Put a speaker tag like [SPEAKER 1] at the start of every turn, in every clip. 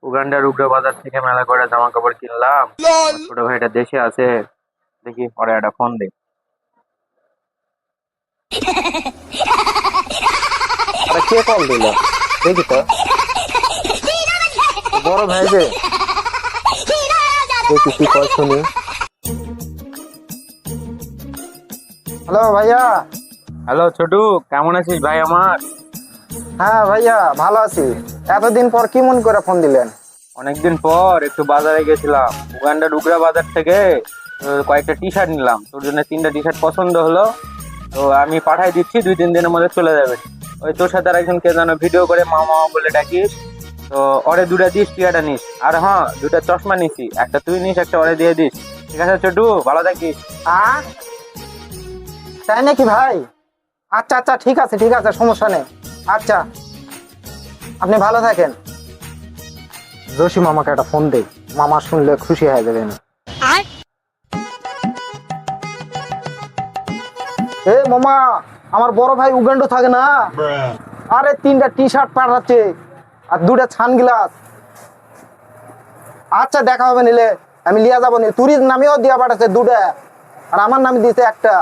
[SPEAKER 1] উগান্ডার উগ্র বাজার থেকে মেলা করে জামা কাপড় কিনলাম। আমার ছোট ভাইটা দেশে আছে, দেখি পরে একটা ফোন দে।
[SPEAKER 2] আরে কে কল দিল? দেখি তো। বড় ভাই যে, দেখি কি কল শুনি। হ্যালো ভাইয়া।
[SPEAKER 1] হ্যালো ছোটু, কেমন আছিস ভাই আমার?
[SPEAKER 2] হ্যাঁ ভাইয়া ভালো আছি। এতদিন পর কি মন করে ফোন দিলেন?
[SPEAKER 1] অনেকদিন পর একটু বাজারে গেছিলাম, উগান্ডার উগ্রা বাজার থেকে কয়েকটা টি শার্ট নিলাম। তোর জন্য 3টা টি শার্ট পছন্দ হলো, তো আমি পাঠাই দিচ্ছি, 2-3 দিনের মধ্যে চলে যাবে। ওই তোর সাথে আর একজন কে যেন ভিডিও করে মামা মামা বলে ডাকিস, তো ওরে 2টা দিস, টিয়াটা নিস। আর হ্যাঁ, 2টা চশমা নিছি, একটা তুই নিস, একটা ওরে দিয়ে দিস। ঠিক আছে ছোটু, ভালো থাকিস।
[SPEAKER 2] তাই নাকি ভাই? আচ্ছা আচ্ছা, ঠিক আছে ঠিক আছে, সমস্যা নেই। আচ্ছা, আপনি ভালো থাকেন। জসিম মামাকে একটা ফোন দেই, মামা শুনলে খুশি হয়ে যাবেন। এ মামা, আমার বড় ভাই উগান্ডা থাকে না, আরে 3টা টি শার্ট পাঠাচ্ছে আর 2টা সানগ্লাস। আচ্ছা দেখা হবে নিলে, আমি লিয়া যাবো নি। তুরির নামেও দিয়া পাঠাচ্ছে 2টা, আর আমার নামে দিয়েছে একটা।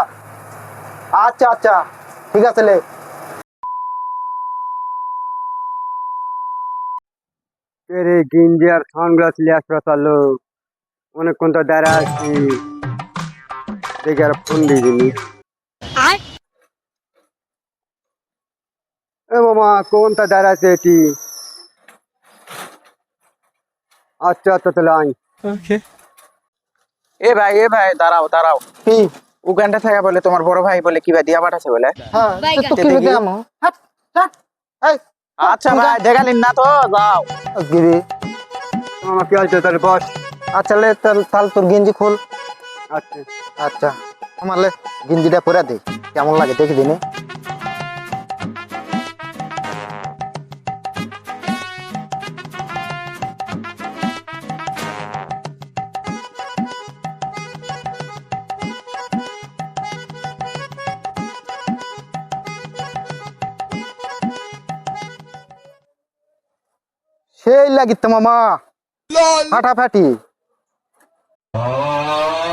[SPEAKER 2] আচ্ছা আচ্ছা, ঠিক আছে লে।
[SPEAKER 3] রে গেঞ্জি আর সানগ্লাস নিয়ে আসবা চালু, অনেকক্ষণ তো দাঁড়া আছি, দেখি আর ফোন দিয়ে দিনি। এ মামা, কোনটা দাঁড়া আছে এটি? আচ্ছা আচ্ছা, তাহলে আই।
[SPEAKER 4] এ ভাই দাঁড়াও দাঁড়াও।
[SPEAKER 2] কি?
[SPEAKER 4] উগান্ডা থেকে বলে তোমার বড় ভাই বলে কি ভাই দিয়া পাঠাছে বলে।
[SPEAKER 2] হ্যাঁ, তো কি
[SPEAKER 4] দেখি।
[SPEAKER 2] দিলাম? হাট, হাট, এই,
[SPEAKER 4] আচ্ছা ভাই দেখালিন না তো, যাও।
[SPEAKER 2] গিরি।
[SPEAKER 3] মামা কি আছে তাহলে বস।
[SPEAKER 2] আচ্ছা লে, তাহলে তোর গেঞ্জি খোল।
[SPEAKER 3] আচ্ছা
[SPEAKER 2] আচ্ছা, আমার লে গেঞ্জিটা পরে দে, কেমন লাগে দেখি দিনে। সেই লাগিত মামা, ফাটাফাটি।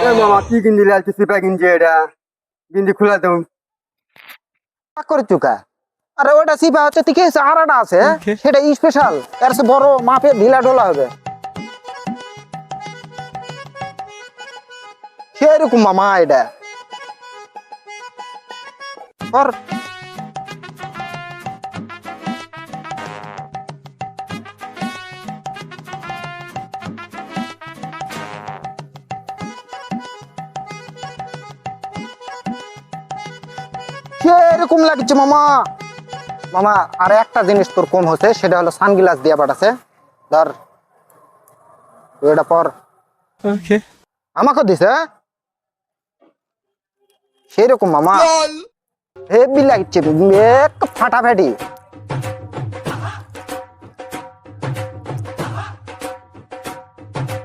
[SPEAKER 3] এ মামা, কি গেঞ্জি নিয়ে আসছি? সিপা গেঞ্জি এটা, গেঞ্জি খোলা দাও।
[SPEAKER 2] করে চুকা। আরে ওটা সিপা হচ্ছে, ঠিক আছে, আরাটা আছে, সেটা স্পেশাল, এর সে বড় মাপের ঢিলা ঢোলা হবে সেরকম মামা এটা। আর সেরকম লাগছে মামা। মামা আর একটা জিনিস তোর কম হচ্ছে, সেটা হলো সানগ্লাস দিয়ে পাঠাছে। ধর ওটা পর, আমাকে দিছে সেরকম মামা, হেভি লাগছে, এক ফাটাফাটি।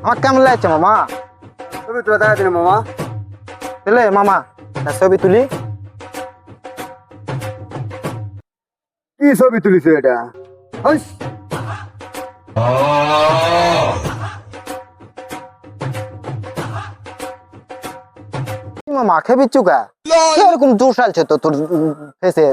[SPEAKER 2] আমার কেমন লাগছে মামা?
[SPEAKER 3] ছবি তোলা দেখা দিন মামা।
[SPEAKER 2] তাহলে মামা ছবি তুলি।
[SPEAKER 3] কি ছবি তুলিস এটা? হাস।
[SPEAKER 2] মামা খেবি চুকা, এরকম জোশ আলছে তো তোর ফেসে,